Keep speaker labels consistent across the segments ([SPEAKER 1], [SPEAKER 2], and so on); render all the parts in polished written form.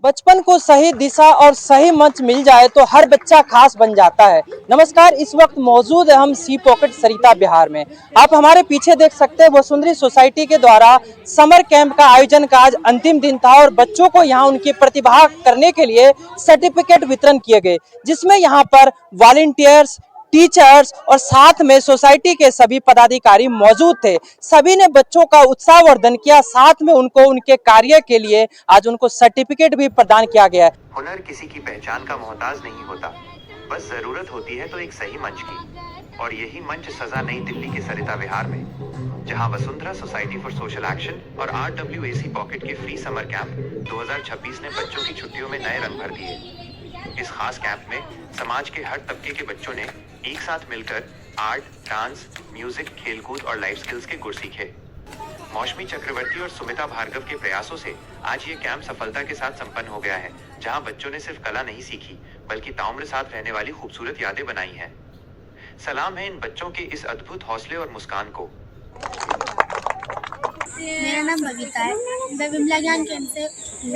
[SPEAKER 1] बचपन को सही दिशा और सही मंच मिल जाए तो हर बच्चा खास बन जाता है। नमस्कार, इस वक्त मौजूद है हम सी पॉकेट सरिता बिहार में। आप हमारे पीछे देख सकते हैं वसुंधरी सोसाइटी के द्वारा समर कैंप का आयोजन का आज अंतिम दिन था और बच्चों को यहाँ उनकी प्रतिभा करने के लिए सर्टिफिकेट वितरण किए गए, जिसमें यहाँ पर वॉलंटियर्स, टीचर्स और साथ में सोसाइटी के सभी पदाधिकारी मौजूद थे। सभी ने बच्चों का उत्साहवर्धन किया, साथ में उनको उनके कार्य के लिए आज उनको सर्टिफिकेट भी प्रदान किया गया है।
[SPEAKER 2] हुनर किसी की पहचान का मोहताज नहीं होता, बस जरूरत होती है तो एक सही मंच की। और यही मंच सजा नई दिल्ली के सरिता विहार में, जहां Vasundhara society for social action और RWAC पॉकेट के फ्री समर कैंप 2026 ने बच्चों की छुट्टियों में नए रंग भर दिए। इस खास कैंप में समाज के हर तबके के बच्चों ने एक साथ मिलकर आर्ट, डांस, म्यूजिक, खेलकूद और लाइफ स्किल्स के गुर सीखे। मौसमी चक्रवर्ती और सुमिता भार्गव के प्रयासों से आज ये कैंप सफलता के साथ संपन्न हो गया है, जहां बच्चों ने सिर्फ कला नहीं सीखी बल्कि ताउम्र साथ रहने वाली खूबसूरत यादें बनाई हैं। सलाम है इन बच्चों के इस अद्भुत हौसले और मुस्कान को।
[SPEAKER 3] मेरा नाम बबीता है। मैं विमला ज्ञान केंद्र से हूँ।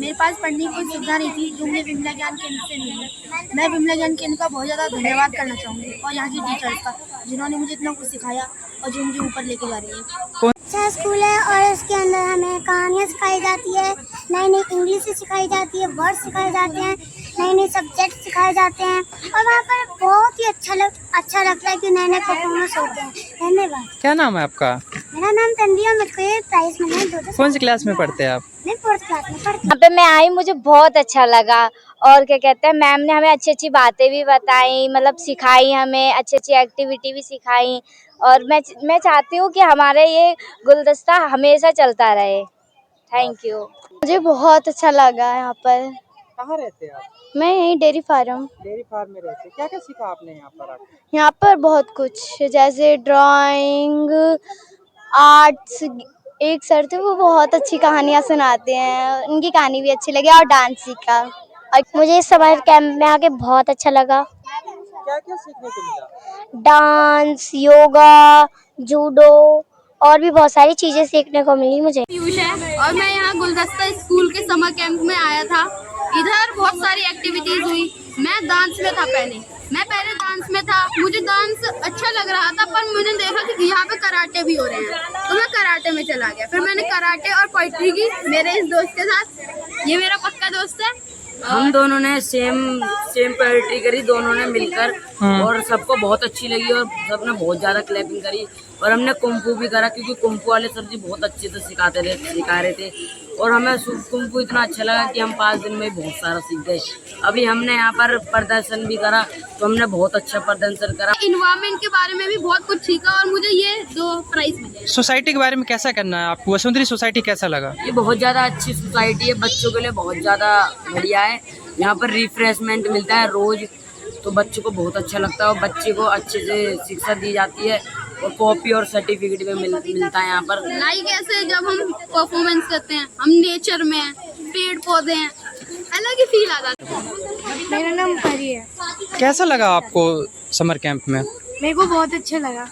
[SPEAKER 3] मेरे पास पढ़ने की सुविधा नहीं थी जो मुझे विमला ज्ञान केंद्र से मिली। मैं विमला ज्ञान केंद्र का बहुत ज़्यादा धन्यवाद करना चाहूँगी और यहाँ की टीचर्स का, जिन्होंने मुझे इतना कुछ सिखाया और जो मुझे ऊपर लेके जा रही है।
[SPEAKER 4] अच्छा स्कूल है और उसके अंदर हमें कहानियाँ सिखाई जाती है, नई नई इंग्लिश सिखाई जाती है, वर्ड सिखाए जाते हैं, नए नए सब्जेक्ट सिखाए जाते हैं और वहाँ पर बहुत ही अच्छा लगता है कि नए नए परफॉर्मेंस होते हैं। धन्यवाद।
[SPEAKER 1] क्या नाम है आपका?
[SPEAKER 4] मेरा नाम तन्वी, मुझको ये प्राइज मिला है।
[SPEAKER 1] कौन सी क्लास में पढ़ते हैं आप?
[SPEAKER 4] मैं 4th क्लास में पढ़ती हूँ।
[SPEAKER 5] यहाँ पे मैं आई, मुझे बहुत अच्छा लगा और क्या कहते हैं, मैम ने हमें अच्छी अच्छी बातें भी बताई, मतलब सिखाई, हमें अच्छी अच्छी एक्टिविटी भी सिखाई। और मैं चाहती हूँ कि हमारे ये गुलदस्ता हमेशा चलता रहे। Thank you. मुझे बहुत अच्छा लगा यहाँ पर।
[SPEAKER 1] कहाँ रहते हैं आप?
[SPEAKER 5] मैं यहीं डेयरी फार्म
[SPEAKER 1] में रहते हैं। क्या क्या सीखा आपने यहाँ पर आके?
[SPEAKER 5] यहाँ पर बहुत कुछ, जैसे ड्राइंग, आर्ट्स। एक सर थे, वो बहुत अच्छी कहानियाँ सुनाते हैं, उनकी कहानी भी अच्छी लगी और डांस सीखा। और मुझे इस समर कैंप में आके बहुत अच्छा लगा।
[SPEAKER 1] क्या क्या सीखने को मिला?
[SPEAKER 5] डांस, योगा, जूडो और भी बहुत सारी चीजें सीखने को मिली मुझे।
[SPEAKER 3] पीयूष है और मैं यहाँ गुलदस्ता स्कूल के समर कैंप में आया था। इधर बहुत सारी एक्टिविटीज हुई। मैं डांस में था मैं पहले डांस में था। मुझे डांस अच्छा लग रहा था, पर मैंने देखा कि यहाँ पे कराटे भी हो रहे हैं, तो मैं कराटे में चला गया। फिर मैंने कराटे और पोइट्री की मेरे इस दोस्त के साथ। ये मेरा पक्का दोस्त है।
[SPEAKER 6] हम दोनों ने सेम पोएट्री करी, दोनों ने मिलकर, और सबको बहुत अच्छी लगी और सबने बहुत ज्यादा क्लैपिंग करी। और हमने कुंफू भी करा, क्योंकि कुंफू वाले सर जी बहुत अच्छे से सिखा रहे थे और हमें कुंफू इतना अच्छा लगा कि हम 5 दिन में बहुत सारा सीख गए। अभी हमने यहाँ पर प्रदर्शन भी करा, तो हमने बहुत अच्छा प्रदर्शन करा।
[SPEAKER 3] इन्वायरमेंट के बारे में भी बहुत कुछ सीखा और मुझे ये 2 प्राइज मिले।
[SPEAKER 1] सोसाइटी के बारे में कैसा करना है आपको? वसुंधरी सोसाइटी कैसा लगा?
[SPEAKER 6] ये बहुत ज्यादा अच्छी सोसाइटी है, बच्चों के लिए बहुत ज्यादा बढ़िया है। यहाँ पर रिफ्रेशमेंट मिलता है रोज, तो बच्चों को बहुत अच्छा लगता है और बच्चे को अच्छे से शिक्षा दी जाती है और कॉपी और सर्टिफिकेट भी मिलता है यहाँ पर।
[SPEAKER 3] लाइक ऐसे जब हम परफॉर्मेंस करते हैं, हम नेचर में हैं, पेड़ पौधे हैं, अलग ही फील आता है।
[SPEAKER 4] मेरा नाम परी है।
[SPEAKER 1] कैसा लगा आपको समर कैंप में?
[SPEAKER 4] मेरे को बहुत अच्छा लगा।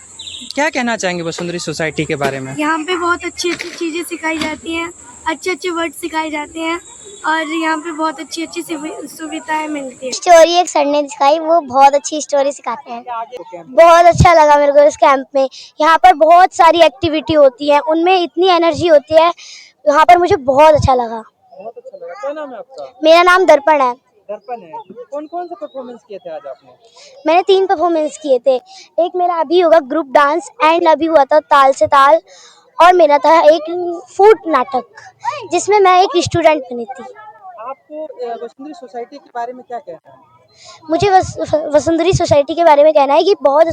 [SPEAKER 1] क्या कहना चाहेंगे वसुंधरी सोसाइटी के बारे में?
[SPEAKER 4] यहाँ पे बहुत अच्छी अच्छी चीज़ें सिखाई जाती हैं, अच्छे अच्छे वर्ड सिखाए जाते हैं और यहाँ पे बहुत अच्छी अच्छी सुविधाएं मिलती है।
[SPEAKER 5] स्टोरी एक सर ने दिखाई, वो बहुत अच्छी स्टोरी सिखाते हैं। बहुत अच्छा लगा मेरे को इस कैंप में। यहाँ पर बहुत सारी एक्टिविटी होती है, उनमें इतनी एनर्जी होती है, यहाँ पर मुझे बहुत अच्छा लगा।
[SPEAKER 1] बहुत अच्छा लगा। क्या नाम है आपका?
[SPEAKER 5] मेरा नाम दर्पण है।
[SPEAKER 1] दर्पण है। कौन कौन से परफॉर्मेंस किए थे आज आपने?
[SPEAKER 5] मैंने 3 परफॉर्मेंस किए थे। एक मेरा अभी होगा ग्रुप डांस, एंड अभी हुआ था ताल से ताल, और मेरा था एक फूड नाटक जिसमें मैं एक स्टूडेंट बनी थी।
[SPEAKER 1] आपको वसुंधरी सोसाइटी के बारे में क्या कहना है?
[SPEAKER 5] मुझे वसुंधरी सोसाइटी के बारे में कहना है कि बहुत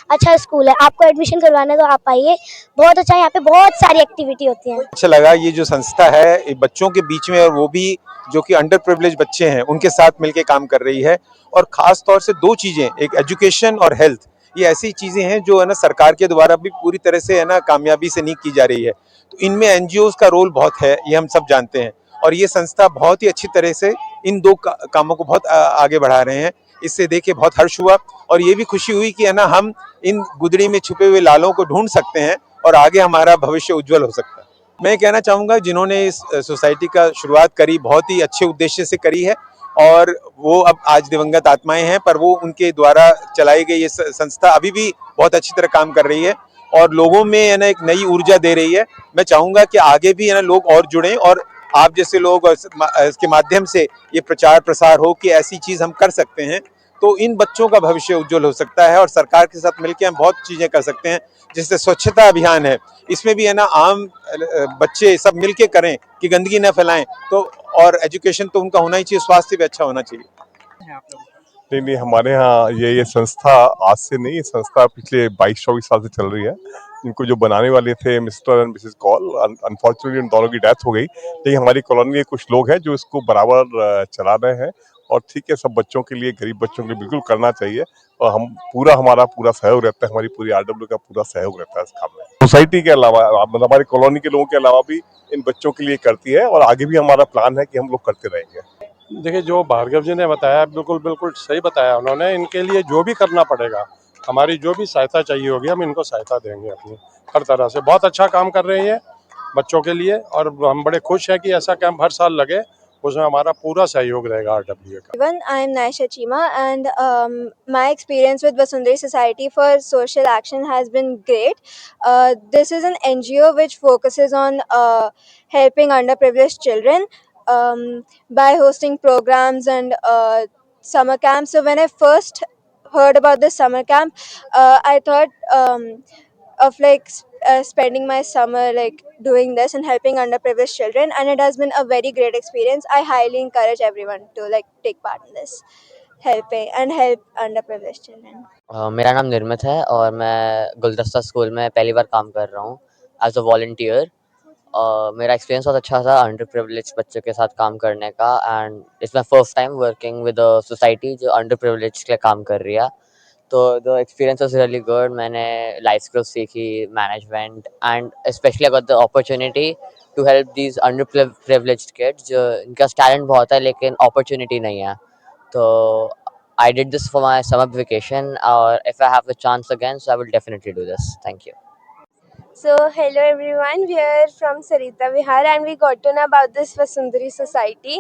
[SPEAKER 5] अच्छा स्कूल है। आपको एडमिशन करवाना तो आप आइए, बहुत अच्छा है। यहाँ पे बहुत सारी एक्टिविटी होती है।
[SPEAKER 7] अच्छा लगा ये जो संस्था है बच्चों के बीच में, और वो भी जो कि अंडर प्रिविलेज बच्चे हैं उनके साथ मिलके काम कर रही है। और खास तौर से 2 चीजें, एक एजुकेशन और हेल्थ, ये ऐसी चीजें हैं जो है ना सरकार के द्वारा भी पूरी तरह से है ना कामयाबी से नहीं की जा रही है। तो इनमें एनजीओज का रोल बहुत है, ये हम सब जानते हैं, और ये संस्था बहुत ही अच्छी तरह से इन 2 कामों को बहुत आगे बढ़ा रहे हैं। इससे देख के बहुत हर्ष हुआ और ये भी खुशी हुई कि है ना हम इन गुदड़ी में छुपे हुए लालों को ढूंढ सकते हैं और आगे हमारा भविष्य उज्जवल हो सकता है। मैं कहना चाहूँगा जिन्होंने इस सोसाइटी का शुरुआत करी बहुत ही अच्छे उद्देश्य से करी है और वो अब आज दिवंगत आत्माएं हैं, पर वो उनके द्वारा चलाई गई ये संस्था अभी भी बहुत अच्छी तरह काम कर रही है और लोगों में है ना एक नई ऊर्जा दे रही है। मैं चाहूँगा कि आगे भी है ना लोग और जुड़ें और आप जैसे लोग इसके माध्यम से ये प्रचार प्रसार हो कि ऐसी चीज़ हम कर सकते हैं, तो इन बच्चों का भविष्य उज्जवल हो सकता है और सरकार के साथ मिलकर हम बहुत चीज़ें कर सकते हैं। जैसे स्वच्छता अभियान है, इसमें भी है ना आम बच्चे सब मिलके करें कि गंदगी न फैलाएं, तो और एजुकेशन तो उनका होना ही चाहिए, स्वास्थ्य भी अच्छा होना चाहिए।
[SPEAKER 8] नहीं नहीं, हमारे यहाँ ये संस्था आज से नहीं, ये संस्था पिछले 22-24 साल से चल रही है। इनको जो बनाने वाले थे mister and Mrs call, unfortunately उन दोनों की डेथ हो गई, लेकिन हमारी कॉलोनी के कुछ लोग हैं जो इसको बराबर चला रहे हैं और ठीक है, सब बच्चों के लिए, गरीब बच्चों के लिए बिल्कुल करना चाहिए और हमारा पूरा सहयोग रहता है, हमारी पूरी आरडब्ल्यू का पूरा सहयोग रहता है इस काम में। सोसाइटी के अलावा मतलब हमारी कॉलोनी के लोगों के अलावा भी इन बच्चों के लिए करती है और आगे भी हमारा प्लान है कि हम लोग करते रहेंगे।
[SPEAKER 9] देखिए, जो भार्गव जी ने बताया बिल्कुल बिल्कुल सही बताया उन्होंने। इनके लिए जो भी करना पड़ेगा, हमारी जो भी सहायता चाहिए होगी, हम इनको सहायता देंगे अपनी हर तरह से। बहुत अच्छा काम कर रहे हैं बच्चों के लिए और हम बड़े खुश हैं कि ऐसा कैंप हर साल लगे, उसमें हमारा पूरा सहयोग रहेगा आरडब्ल्यू का।
[SPEAKER 10] Everyone, I'm Naisha Chima, and my experience with Vasundhari Society for Social Action has been great. This is an NGO which focuses on helping underprivileged children by hosting programs and summer camps. So when I first heard about this summer camp, I thought of spending my summer like doing this and helping underprivileged children, and it has been a very great experience. I highly encourage everyone to like take part in this, help underprivileged children.
[SPEAKER 11] मेरा नाम निर्मित है और मैं गुलदस्ता school में पहली बार काम कर रहा हूँ एज अ वॉलंटियर। मेरा एक्सपीरियंस बहुत अच्छा था अंडर प्रिविलेज बच्चों के साथ काम करने का, and it's my first time working with a society जो अंडर प्रिविलेज के लिए काम कर रही है। तो the experience was really good. मैंने लाइफ स्किल्स सीखी, management, and specially I got the opportunity to help these under privileged kids जो इनका टैलेंट बहुत है लेकिन अपॉर्चुनिटी नहीं है। तो I did this for my summer vacation, or if I have the chance again, so I will definitely do this. Thank you.
[SPEAKER 10] So, hello everyone, we are from Sarita Vihar and we got to know about this Vasundhari Society.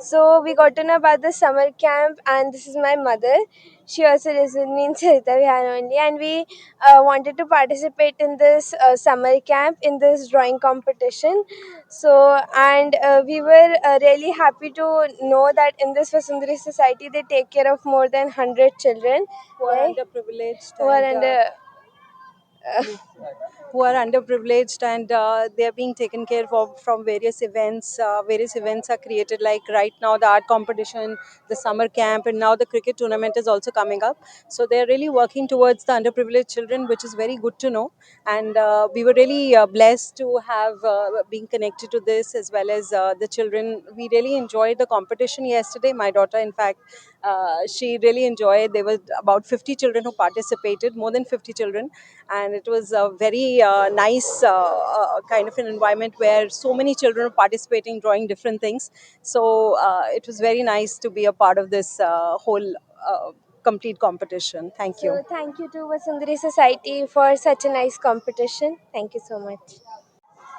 [SPEAKER 10] So, we got to know about the summer camp, and this is my mother. She also lives with me in Sarita Vihar only, and we wanted to participate in this summer camp in this drawing competition. So, and we were really happy to know that in this Vasundhari Society they take care of more than 100 children
[SPEAKER 12] who are
[SPEAKER 10] right?
[SPEAKER 12] underprivileged
[SPEAKER 10] who are
[SPEAKER 12] and,
[SPEAKER 10] under
[SPEAKER 12] who are underprivileged, and they are being taken care of from various events. Various events are created, like right now the art competition, the summer camp, and now the cricket tournament is also coming up. So they are really working towards the underprivileged children, which is very good to know. And we were really blessed to have been connected to this, as well as the children. We really enjoyed the competition yesterday. My daughter, in fact, she really enjoyed. There were about 50 children who participated, more than 50 children, and it was a very nice kind of an environment where so many children were participating, drawing different things. So it was very nice to be a part of this whole complete competition. Thank you.
[SPEAKER 10] So thank you to Vasundhari Society for such a nice competition. Thank you so much.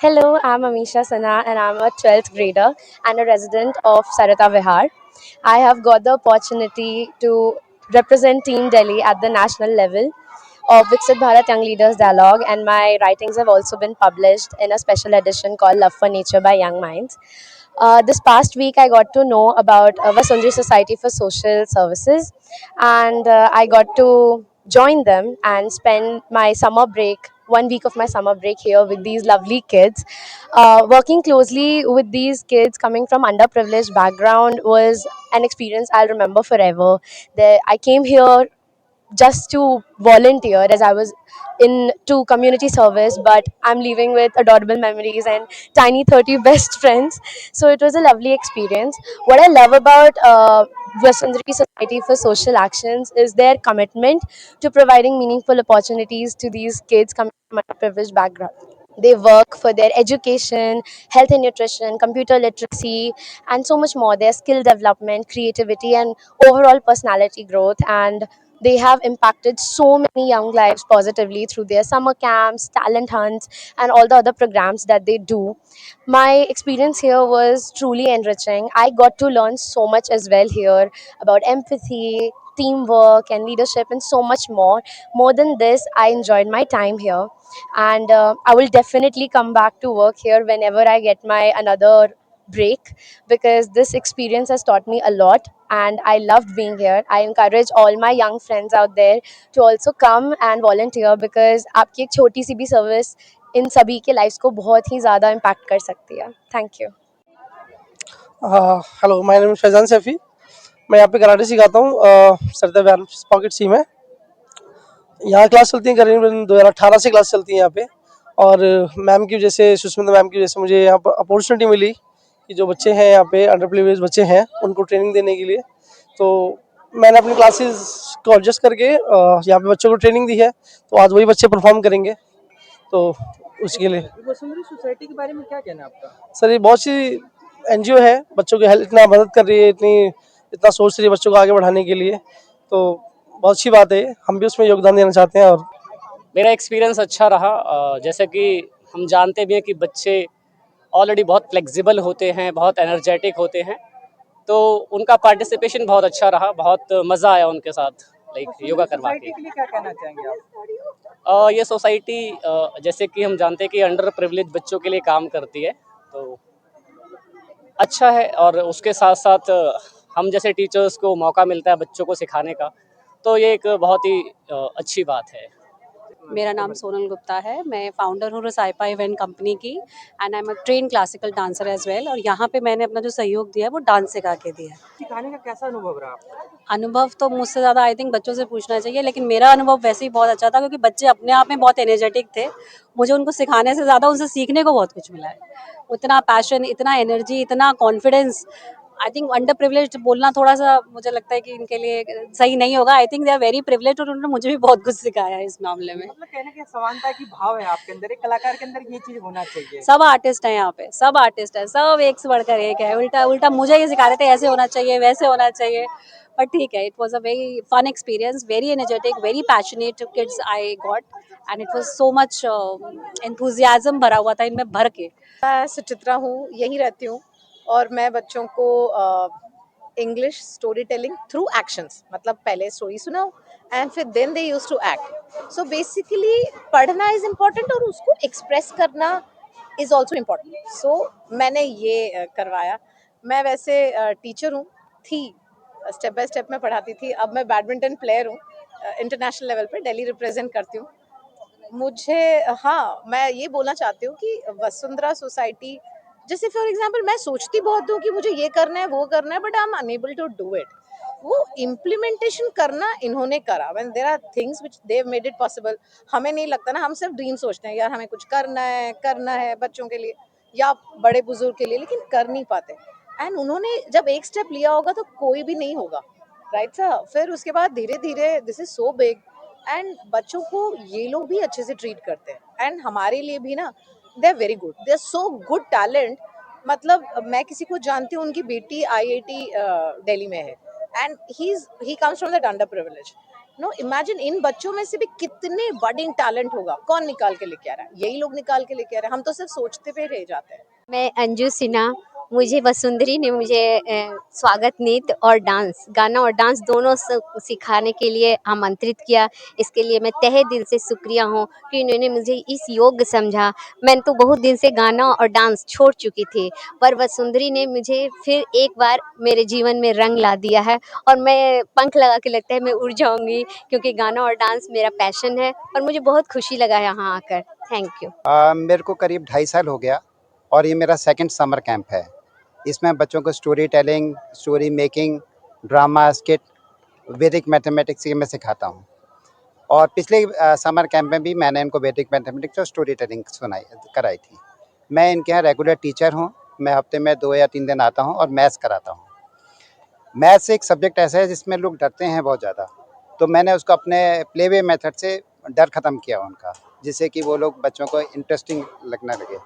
[SPEAKER 13] Hello, I'm Amisha Sana and I'm a 12th grader and a resident of Sarita Vihar. I have got the opportunity to represent Team Delhi at the national level of Viksit Bharat Young Leaders Dialogue, and my writings have also been published in a special edition called Love for Nature by Young Minds. This past week, I got to know about Vasundhari Society for Social Services, and I got to join them and spend my summer break, 1 week of my summer break here with these lovely kids. Working closely with these kids coming from underprivileged background was an experience I'll remember forever. I came here just to volunteer as I was into community service, but I'm leaving with adorable memories and tiny 30 best friends. So it was a lovely experience. What I love about Vasundhari Society for Social Actions is their commitment to providing meaningful opportunities to these kids coming from underprivileged background. They work for their education, health and nutrition, computer literacy, and so much more. Their skill development, creativity, and overall personality growth. And They have impacted so many young lives positively through their summer camps, talent hunts, and all the other programs that they do. My experience here was truly enriching. I got to learn so much as well here about empathy, teamwork, and leadership, and so much more. More than this, I enjoyed my time here, and I will definitely come back to work here whenever I get my another break, because this experience has taught me a lot and I loved being here. I encourage all my young friends out there to also come and volunteer, because आपकी एक छोटी सी भी service in सभी के lives को बहुत ही ज़्यादा impact कर सकती है. Thank you.
[SPEAKER 14] Hello, my name is Faizan Saifi. मैं यहाँ पे कराटे सिखाता हूँ सरदा विहार पॉकेट सी में. यहाँ क्लास चलती है करीबन 2018 से क्लास चलती है यहाँ पे. और मैम की वजह से, सुष्मिता मैम की वजह से मुझे यहाँ पर अपॉर्चुनिटी मिली कि जो बच्चे हैं यहाँ पे, अंडर प्रिविलेज बच्चे हैं, उनको ट्रेनिंग देने के लिए. तो मैंने अपनी क्लासेस को एडजस्ट करके यहाँ पे बच्चों को ट्रेनिंग दी है. तो आज वही बच्चे परफॉर्म करेंगे. तो उसके लिए
[SPEAKER 1] वसुंधरा सोसाइटी के बारे में क्या कहना है आपका?
[SPEAKER 14] सर, ये बहुत सी एनजीओ है, बच्चों की हेल्प इतना मदद कर रही है, इतना सोच रही है बच्चों को आगे बढ़ाने के लिए. तो बहुत अच्छी बात है, हम भी उसमें योगदान देना चाहते हैं. और
[SPEAKER 15] मेरा एक्सपीरियंस अच्छा रहा. जैसे कि हम जानते भी हैं कि बच्चे ऑलरेडी बहुत फ्लेक्सिबल होते हैं, बहुत एनर्जेटिक होते हैं, तो उनका पार्टिसिपेशन बहुत अच्छा रहा. बहुत मज़ा आया उनके साथ योगा करवा के.
[SPEAKER 1] के लिए क्या कहना चाहेंगे आप?
[SPEAKER 15] ये सोसाइटी जैसे कि हम जानते हैं कि अंडर प्रिविलेज बच्चों के लिए काम करती है, तो अच्छा है. और उसके साथ साथ हम जैसे टीचर्स को मौका मिलता है बच्चों को सिखाने का, तो ये एक बहुत ही अच्छी बात है.
[SPEAKER 16] मेरा नाम सोनल गुप्ता है. मैं फाउंडर हूँ रसाइपा इवेंट कंपनी की and I am a trained classical dancer as well. और यहाँ पे मैंने अपना जो सहयोग दिया है वो डांस सिखा के दिया है.
[SPEAKER 1] सिखाने का कैसा अनुभव रहा आपका?
[SPEAKER 16] अनुभव तो मुझसे ज़्यादा आई थिंक बच्चों से पूछना चाहिए, लेकिन मेरा अनुभव वैसे ही बहुत अच्छा था क्योंकि बच्चे अपने आप में बहुत एनर्जेटिक थे. मुझे उनको सिखाने से ज़्यादा उनसे सीखने को बहुत कुछ मिला है. उतना पैशन, इतना एनर्जी, इतना confidence. I think under privilege बोलना थोड़ा सा मुझे लगता है कि इनके लिए सही नहीं होगा. I think they are very privilege और उन्होंने मुझे भी बहुत कुछ सिखाया है इस मामले में.
[SPEAKER 1] मतलब कहने की समानता की भाव है आपके अंदर, एक कलाकार के अंदर ये चीज होना चाहिए.
[SPEAKER 16] सब आर्टिस्ट हैं यहाँ पे, सब आर्टिस्ट हैं, सब एक से बढ़कर एक है. उल्टा उल्टा मुझे ये सिखा रहे थे ऐसे होना चाहिए, वैसे होना चाहिए. बट ठीक है, it was a very fun experience, very energetic, very passionate kids I got and it was so much enthusiasm भरा हुआ था इनमें भर के.
[SPEAKER 17] मैं सुचित्रा हूँ, यहीं रहती हूँ और मैं बच्चों को English story telling through actions, मतलब पहले स्टोरी सुनाओ एंड फिर then they use to act. So basically पढ़ना इज इम्पॉर्टेंट और उसको एक्सप्रेस करना इज ऑल्सो इम्पॉर्टेंट. सो मैंने ये करवाया. मैं वैसे टीचर हूँ, थी स्टेप बाय स्टेप में पढ़ाती थी. अब मैं बैडमिंटन प्लेयर हूँ, इंटरनेशनल लेवल पे दिल्ली रिप्रेजेंट करती हूँ. मुझे मैं ये बोलना चाहती हूँ कि वसुंधरा सोसाइटी, जैसे फॉर एग्जांपल मैं सोचती बहुत हूँ कि मुझे ये करना है, वो करना है, but I am unable to do it. वो इम्प्लीमेंटेशन करना इन्होंने करा. When there are things which they have made it possible. हमें नहीं लगता ना, हम सिर्फ ड्रीम सोचते हैं यार हमें कुछ करना है बच्चों के लिए या बड़े बुजुर्ग के लिए, लेकिन कर नहीं पाते. एंड उन्होंने जब एक स्टेप लिया होगा तो कोई भी नहीं होगा, राइट सर. फिर उसके बाद धीरे धीरे this is so big and बच्चों को ये लोग भी अच्छे से ट्रीट करते हैं. एंड हमारे लिए भी ना, they are very good, they are so good talent. मतलब मैं किसी को जानती हूँ, उनकी बेटी IIT दिल्ली में है and he comes from that under privilege. No imagine, इन बच्चों में से भी कितने बडिंग टैलेंट होगा. कौन निकाल के लेके आ रहा है? यही लोग निकाल के लेके आ रहे हैं. हम तो सिर्फ सोचते पे रह जाते हैं.
[SPEAKER 18] मैं अंजू सिन्हा. मुझे वसुंधरी ने मुझे स्वागत नृत्य और डांस, गाना और डांस दोनों सिखाने के लिए आमंत्रित किया. इसके लिए मैं तहे दिल से शुक्रिया हूँ कि इन्होंने मुझे इस योग्य समझा. मैं तो बहुत दिन से गाना और डांस छोड़ चुकी थी, पर वसुंधरी ने मुझे फिर एक बार मेरे जीवन में रंग ला दिया है और मैं पंख लगा के लगता है मैं उड़ जाऊंगी, क्योंकि गाना और डांस मेरा पैशन है और मुझे बहुत खुशी लगा यहाँ आकर. Thank you.
[SPEAKER 19] मेरे को करीब 2.5 साल हो गया और ये मेरा सेकंड समर कैंप है. इसमें बच्चों को story telling, story making, drama, skit, वैदिक मैथमेटिक्स ये मैं सिखाता हूँ. और पिछले समर कैंप में भी मैंने इनको वैदिक मैथमेटिक्स और स्टोरी टेलिंग कराई थी. मैं इनके यहाँ रेगुलर टीचर हूँ. मैं हफ्ते में 2 या 3 दिन आता हूँ और मैथ्स कराता हूँ. मैथ्स एक सब्जेक्ट ऐसा है जिसमें लोग डरते हैं बहुत ज़्यादा, तो मैंने उसको अपने प्लेवे मेथड से डर ख़त्म किया उनका, जिससे कि वो लोग बच्चों को इंटरेस्टिंग लगने लगे.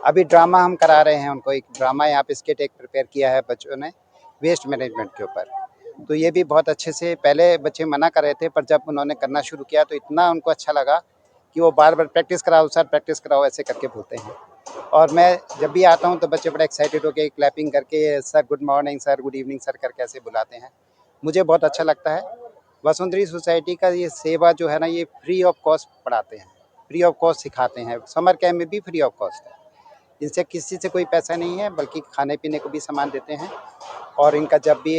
[SPEAKER 19] अभी ड्रामा हम करा रहे हैं उनको. एक ड्रामा यहाँ पे स्किट एक प्रिपेयर किया है बच्चों ने वेस्ट मैनेजमेंट के ऊपर. तो ये भी बहुत अच्छे से, पहले बच्चे मना कर रहे थे पर जब उन्होंने करना शुरू किया तो इतना उनको अच्छा लगा कि वो बार बार प्रैक्टिस कराओ सर, प्रैक्टिस कराओ ऐसे करके बोलते हैं। और मैं जब भी आता हूँ तो बच्चे बड़ा एक्साइटेड होकर क्लैपिंग करके sir good morning sir, good evening sir करके ऐसे बुलाते हैं। मुझे बहुत अच्छा लगता है। वसुंधरी सोसाइटी का ये सेवा जो है ना, ये फ्री ऑफ कॉस्ट पढ़ाते हैं, फ्री ऑफ कॉस्ट सिखाते हैं। समर कैम्प में भी फ्री ऑफ कॉस्ट है, इनसे किसी से कोई पैसा नहीं है, बल्कि खाने पीने को भी सामान देते हैं। और इनका जब भी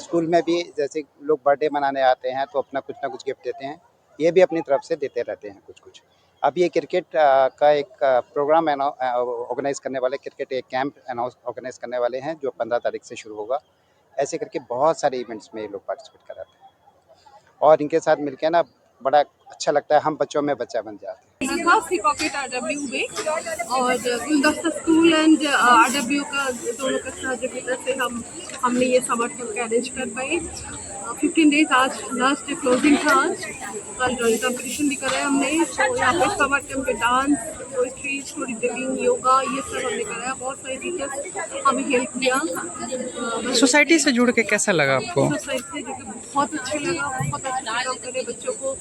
[SPEAKER 19] स्कूल में भी जैसे लोग बर्थडे मनाने आते हैं तो अपना कुछ ना कुछ गिफ्ट देते हैं, ये भी अपनी तरफ से देते रहते हैं कुछ कुछ। अब ये क्रिकेट का एक प्रोग्राम ऑर्गेनाइज करने वाले, क्रिकेट एक कैंप ऑर्गेनाइज करने वाले हैं जो 15 तारीख से शुरू होगा। ऐसे करके बहुत सारे इवेंट्स में ये लोग पार्टिसिपेट कराते हैं और इनके साथ मिलकर ना बड़ा अच्छा लगता है, हम बच्चों में बच्चा बन जाते हैं।
[SPEAKER 20] पॉकेट RW में और गुलदस्ता स्कूल एंड RW का दोनों का सहयोगिता से हमने ये समर कैंप अरेंज कर पाए। 15 डेज आज लास्ट क्लोजिंग था, आज कल ड्राइंग कंपटीशन भी कराया हमने। तो यहाँ पे समर कैंप पे dance, poetry, story telling, yoga, ये सब हमने कराया। बहुत सारे टीचर्स हमें हेल्प किया।
[SPEAKER 1] सोसाइटी से जुड़ के कैसा लगा आपको?
[SPEAKER 20] सोसाइटी से जुड़ के बहुत अच्छा लगा, बहुत अच्छा काम करे बच्चों को।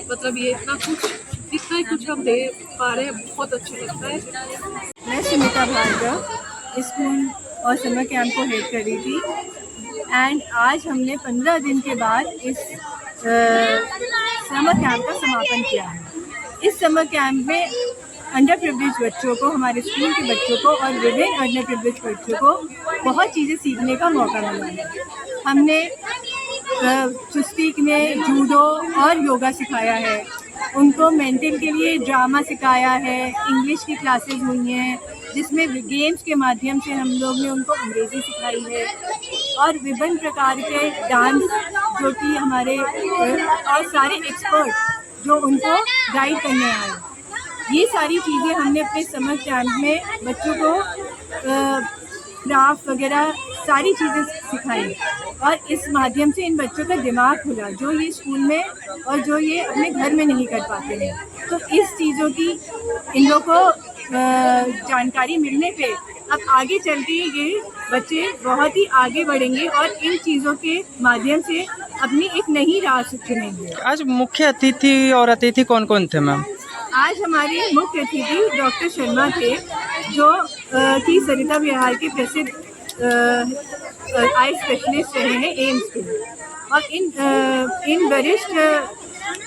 [SPEAKER 20] मतलब ये इतना ही कुछ हम दे पा रहे हैं, बहुत अच्छा लगता है।
[SPEAKER 21] मैं सुमिता भार्गव स्कूल और समर कैंप को हेड कर रही थी एंड आज हमने 15 दिन के बाद इस समर कैंप का समापन किया है। इस समर कैंप में अंडर प्रिविलेज बच्चों को, हमारे स्कूल के बच्चों को और विभिन्न अंडर प्रिविलेज बच्चों को बहुत चीज़ें सीखने का मौका मिला है। हमने चुस्ती में जूडो और योगा सिखाया है, उनको मेंटल के लिए ड्रामा सिखाया है, इंग्लिश की क्लासेस हुई हैं जिसमें गेम्स के माध्यम से हम लोग ने उनको अंग्रेज़ी सिखाई है और विभिन्न प्रकार के डांस जो कि हमारे और सारे एक्सपर्ट जो उनको गाइड करने आए। ये सारी चीज़ें हमने अपने समर कैंप में बच्चों को क्राफ्ट वगैरह सारी चीज़ें सिखाई और इस माध्यम से इन बच्चों का दिमाग खुला जो ये स्कूल में और जो ये अपने घर में नहीं कर पाते हैं। तो इस चीज़ों की इन लोगों को जानकारी मिलने पे अब आगे चल के ये बच्चे बहुत ही आगे बढ़ेंगे और इन चीज़ों के माध्यम से अपनी एक नई राह चुनेंगे।
[SPEAKER 1] आज मुख्य अतिथि और अतिथि कौन कौन थे मैम?
[SPEAKER 21] आज हमारे मुख्य अतिथि डॉक्टर शर्मा थे जो कि सरिता विहार के प्रसिद्ध आई स्पेशलिस्ट रहे हैं एम्स के। और इन वरिष्ठ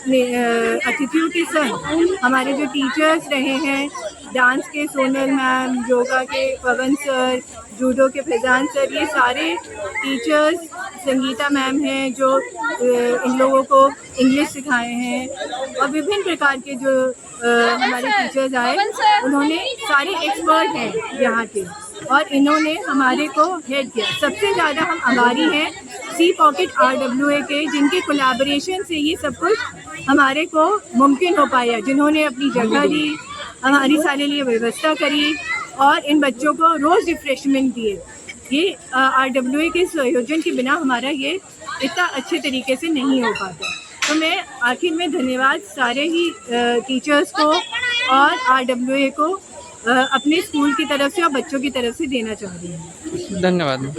[SPEAKER 21] अतिथियों के संग हमारे जो टीचर्स रहे हैं, डांस के सोनल मैम, योगा के पवन सर, जूडो के फैजान सर, ये सारे टीचर्स, संगीता मैम हैं जो इन लोगों को इंग्लिश सिखाए हैं और विभिन्न प्रकार के जो हमारे टीचर्स आए, उन्होंने सारे एक्सपर्ट हैं यहाँ के और इन्होंने हमारे को हेड किया। सबसे ज़्यादा हम आभारी हैं सी पॉकेट RWA के, जिनके कोलैबोरेशन से ये सब कुछ हमारे को मुमकिन हो पाया, जिन्होंने अपनी जगह दी, हमारी सारे लिए व्यवस्था करी और इन बच्चों को रोज़ रिफ्रेशमेंट दिए। ये RWA के संयोजन के बिना हमारा ये इतना अच्छे तरीके से नहीं हो पाता। तो मैं आखिर में धन्यवाद सारे ही टीचर्स को और RWA को अपने स्कूल की तरफ से और बच्चों की तरफ से देना चाह रही हूँ।
[SPEAKER 1] धन्यवाद।